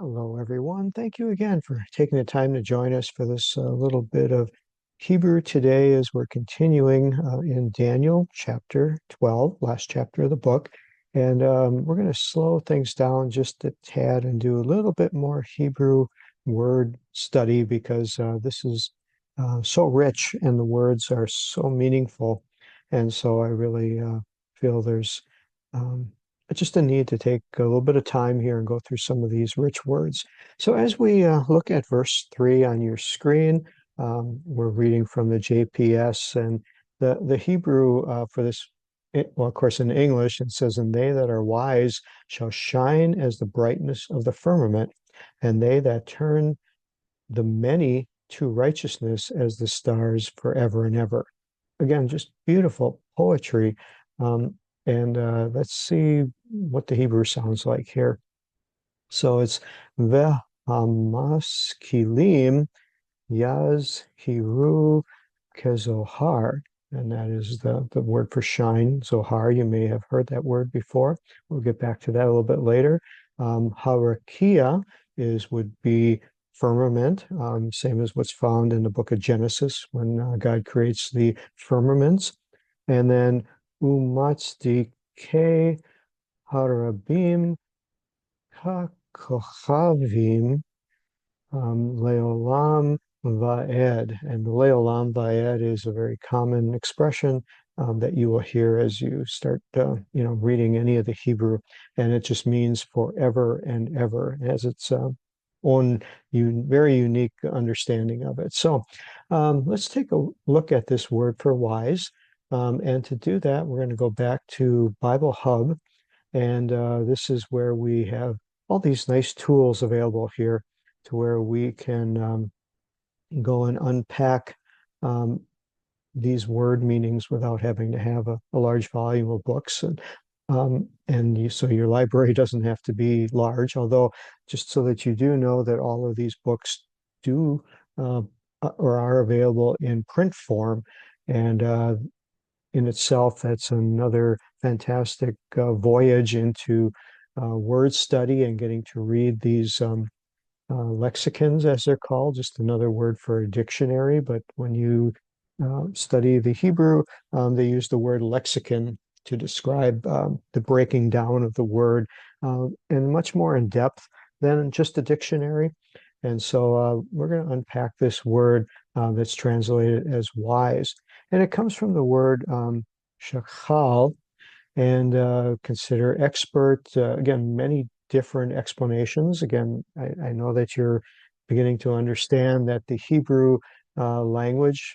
Hello, everyone. Thank you again for taking the time to join us for this little bit of Hebrew today as we're continuing in Daniel chapter 12, last chapter of the book. And we're going to slow things down just a tad and do a little bit more Hebrew word study because this is so rich and the words are so meaningful. And so I really feel there's um, just a need to take a little bit of time here and go through some of these rich words. So as we look at verse 3 on your screen, we're reading from the JPS, and the Hebrew for this, well, of course, in English, it says, "And they that are wise shall shine as the brightness of the firmament, and they that turn the many to righteousness as the stars forever and ever." Again, just beautiful poetry. Um, and let's see what the Hebrew sounds like here. So it's Vehamaskilim Yazhiru Kezohar. And that is the word for shine, Zohar. You may have heard that word before. We'll get back to that a little bit later. Harakia would be firmament, same as what's found in the book of Genesis when God creates the firmaments. And then Umatzdike Harabim Kakochavim Leolam Va'ed. And Leolam Va'ed is a very common expression that you will hear as you start, reading any of the Hebrew, and it just means forever and ever. It has its own very unique understanding of it. So let's take a look at this word for wise. And to do that, we're going to go back to Bible Hub, and this is where we have all these nice tools available here to where we can go and unpack um, these word meanings without having to have a large volume of books. So your library doesn't have to be large, although just so that you do know that all of these books do or are available in print form. And in itself, that's another fantastic voyage into word study and getting to read these lexicons, as they're called, just another word for a dictionary. But when you study the Hebrew, they use the word lexicon to describe the breaking down of the word and much more in depth than just a dictionary. And so we're going to unpack this word that's translated as wise. And it comes from the word shachal, and consider expert. Again, many different explanations. Again, I know that you're beginning to understand that the Hebrew language,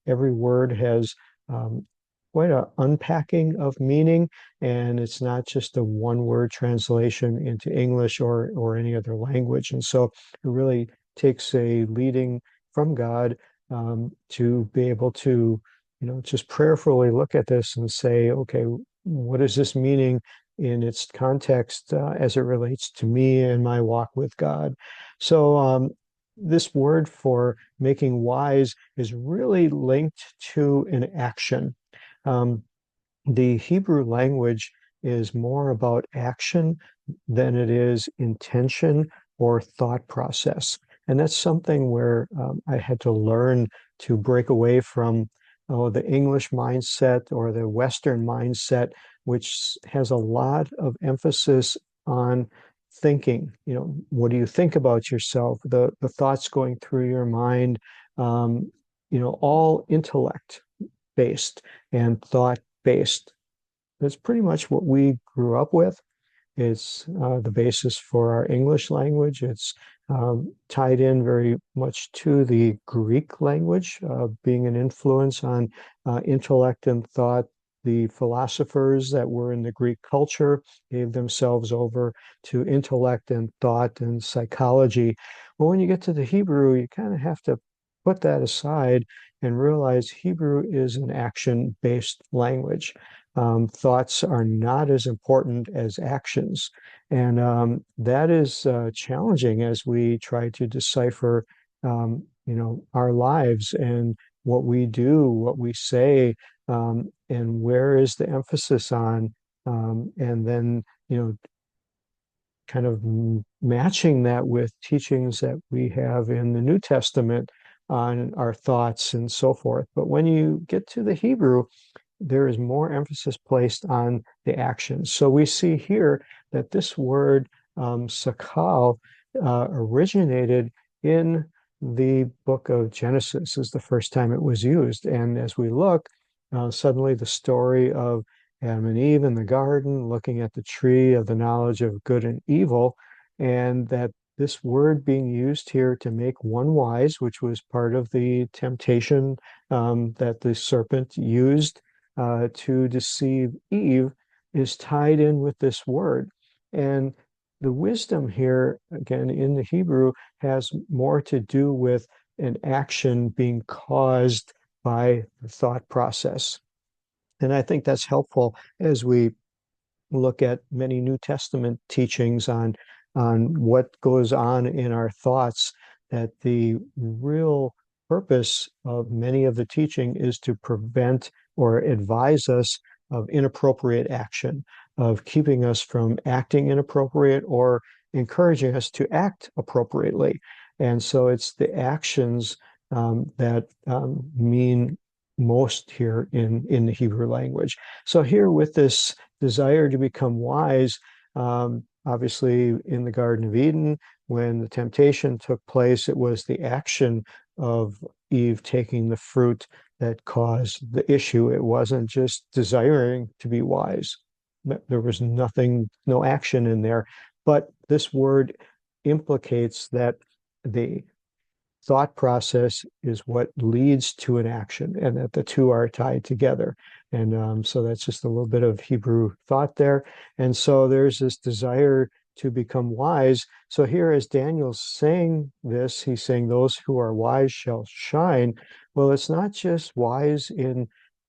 every word has quite an unpacking of meaning, and it's not just a one-word translation into English or any other language. And so it really takes a leading from God to be able to, just prayerfully look at this and say, okay, what is this meaning in its context as it relates to me and my walk with God? So this word for making wise is really linked to an action. Um, the Hebrew language is more about action than it is intention or thought process. And that's something where I had to learn to break away from the English mindset or the Western mindset, which has a lot of emphasis on thinking. What do you think about yourself? The thoughts going through your mind, all intellect based and thought based. That's pretty much what we grew up with. It's the basis for our English language. It's tied in very much to the Greek language, being an influence on intellect and thought. The philosophers that were in the Greek culture gave themselves over to intellect and thought and psychology. But when you get to the Hebrew, you kind of have to put that aside and realize Hebrew is an action-based language. Thoughts are not as important as actions. And that is challenging as we try to decipher, our lives and what we do, what we say, and where is the emphasis on. And then, kind of matching that with teachings that we have in the New Testament on our thoughts and so forth. But when you get to the Hebrew, there is more emphasis placed on the actions. So we see here that this word sakal originated in the book of Genesis is the first time it was used. And as we look, suddenly the story of Adam and Eve in the garden, looking at the tree of the knowledge of good and evil, and that this word being used here to make one wise, which was part of the temptation that the serpent used to deceive Eve, is tied in with this word. And the wisdom here, again, in the Hebrew, has more to do with an action being caused by the thought process. And I think that's helpful as we look at many New Testament teachings on what goes on in our thoughts, that the real purpose of many of the teaching is to prevent or advise us of inappropriate action, of keeping us from acting inappropriate or encouraging us to act appropriately. And so it's the actions that mean most here in the Hebrew language. So here with this desire to become wise, obviously in the Garden of Eden, when the temptation took place, it was the action of Eve taking the fruit that caused the issue. It wasn't just desiring to be wise. There was nothing, no action in there. But this word implicates that the thought process is what leads to an action, and that the two are tied together. And so that's just a little bit of Hebrew thought there. And so there's this desire to become wise. So here, as Daniel's saying this, he's saying, those who are wise shall shine. Well, it's not just wise in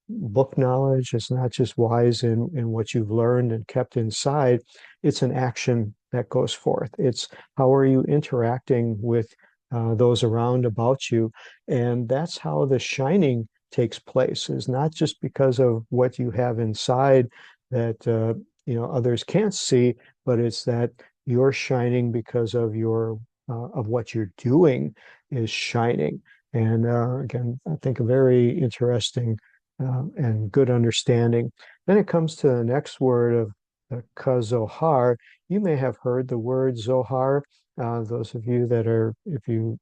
book knowledge, it's not just wise in what you've learned and kept inside. It's an action that goes forth. It's how are you interacting with those around about you. And that's how the shining takes place, is not just because of what you have inside that others can't see, but it's that you're shining because of your of what you're doing is shining. And again, I think a very interesting and good understanding. Then it comes to the next word of the kazohar. You may have heard the word zohar. Those of you that are, if you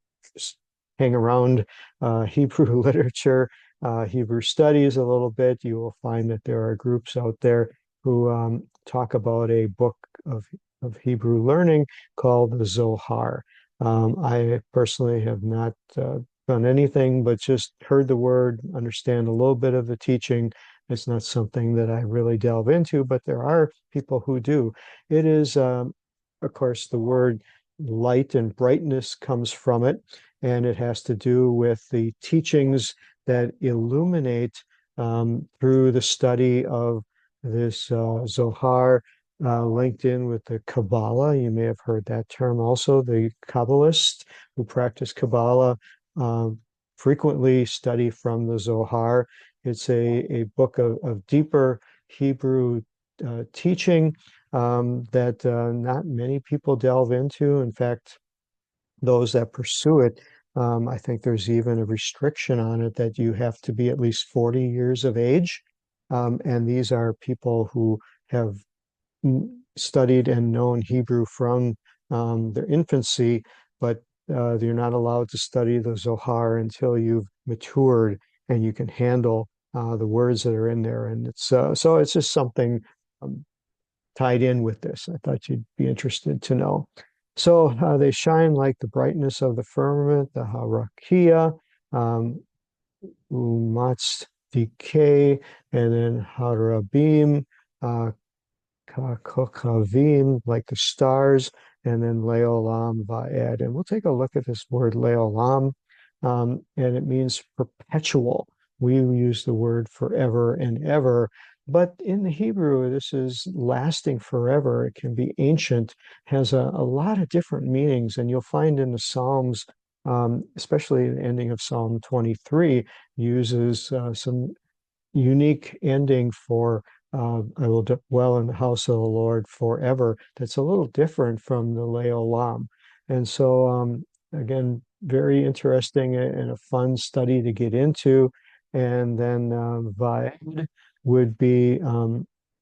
hang around Hebrew literature, Hebrew studies a little bit, you will find that there are groups out there who talk about a book of Hebrew learning called the Zohar. I personally have not done anything but just heard the word, understand a little bit of the teaching. It's not something that I really delve into, but there are people who do. It is, of course, the word light and brightness comes from it, and it has to do with the teachings that illuminate through the study of this Zohar, linked in with the Kabbalah. You may have heard that term also. The Kabbalists who practice Kabbalah frequently study from the Zohar. It's a book of deeper Hebrew teaching that not many people delve into. In fact, those that pursue it, I think there's even a restriction on it that you have to be at least 40 years of age. And these are people who have studied and known Hebrew from their infancy, but you're not allowed to study the Zohar until you've matured and you can handle the words that are in there. And it's so it's just something tied in with this. I thought you'd be interested to know. So they shine like the brightness of the firmament, the harakia, umatz dike, and then harabim, kakokavim, like the stars, and then leolam va'ed. And we'll take a look at this word leolam, and it means perpetual. We use the word forever and ever, but in the Hebrew, this is lasting forever. It can be ancient, has a lot of different meanings, and you'll find in the Psalms, especially the ending of Psalm 23, uses some unique ending for I will dwell in the house of the Lord forever. That's a little different from the Leolam. And so, again, very interesting and a fun study to get into. And then Vaed would be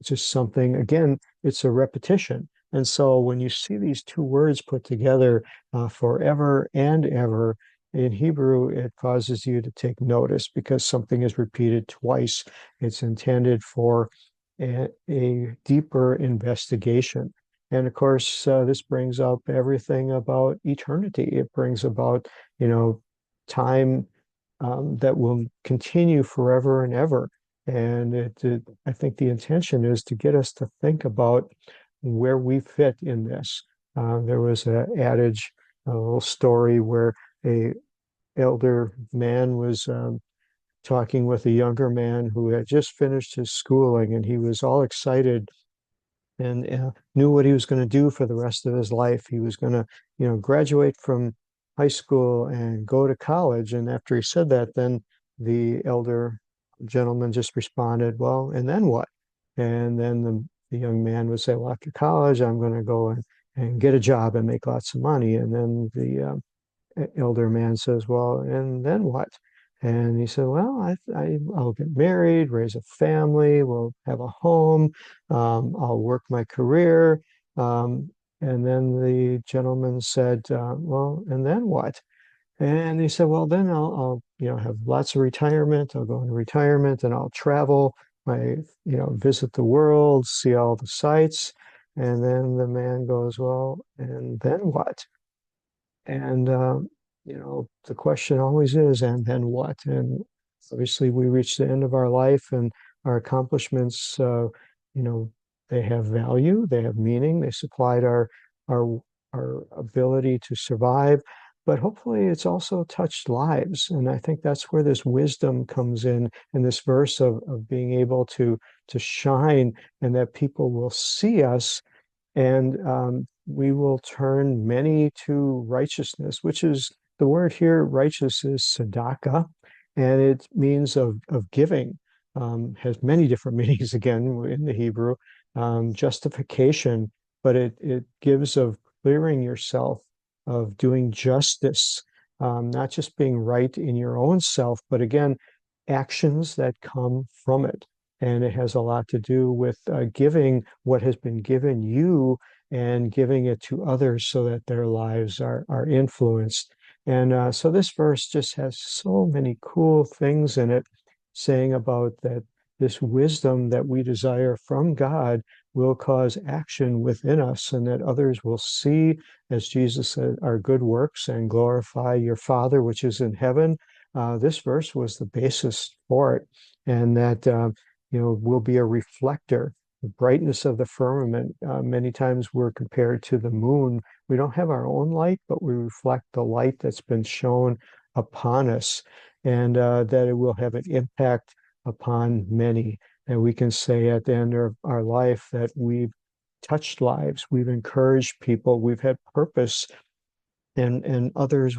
just something, again, it's a repetition. And so when you see these two words put together, forever and ever, in Hebrew, it causes you to take notice because something is repeated twice. It's intended for a deeper investigation. And of course, this brings up everything about eternity. It brings about, time that will continue forever and ever. And I think the intention is to get us to think about where we fit in this. There was an adage, a little story where a elder man was talking with a younger man who had just finished his schooling, and he was all excited and knew what he was going to do for the rest of his life. He was going to, graduate from high school and go to college. And after he said that, then the elder gentleman just responded, "Well, and then what?" And then the young man would say, "Well, after college, I'm going to go and get a job and make lots of money." And then the elder man says, "Well, and then what?" And he said, "Well, I'll get married, raise a family, we'll have a home, I'll work my career." Um, and then the gentleman said, "Well, and then what?" And he said, "Well, then I'll have lots of retirement. I'll go into retirement and I'll travel, visit the world, see all the sights." And then the man goes, "Well, and then what?" And, the question always is, and then what? And obviously, we reach the end of our life and our accomplishments, you know, they have value, they have meaning, they supplied our, our ability to survive. But hopefully, it's also touched lives. And I think that's where this wisdom comes in this verse of being able to shine and that people will see us and we will turn many to righteousness, which is the word here, righteous is tzedakah, and it means of giving, has many different meanings again in the Hebrew, justification, but it gives of clearing yourself, of doing justice, not just being right in your own self, but again, actions that come from it. And it has a lot to do with giving what has been given you and giving it to others so that their lives are influenced. And so this verse just has so many cool things in it, saying about that this wisdom that we desire from God will cause action within us, and that others will see, as Jesus said, our good works and glorify your Father which is in heaven. This verse was the basis for it, and that will be a reflector. The brightness of the firmament, many times we're compared to the moon. We don't have our own light, but we reflect the light that's been shown upon us, and that it will have an impact upon many. And we can say at the end of our life that we've touched lives, we've encouraged people, we've had purpose, and others'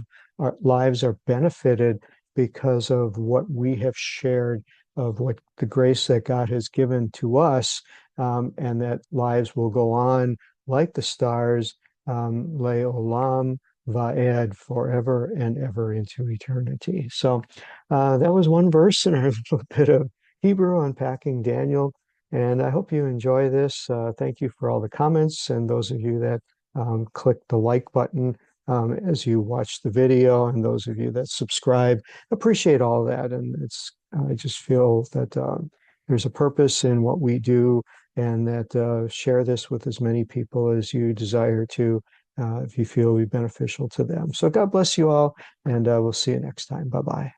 lives are benefited because of what we have shared, of what the grace that God has given to us, and that lives will go on like the stars, Le'olam Va'ed, forever and ever into eternity. So that was one verse in our little bit of Hebrew unpacking Daniel. And I hope you enjoy this. Thank you for all the comments and those of you that clicked the like button as you watch the video, and those of you that subscribe. Appreciate all that. And I just feel that there's a purpose in what we do, and that share this with as many people as you desire to, if you feel it will be beneficial to them. So God bless you all, and we'll see you next time. Bye-bye.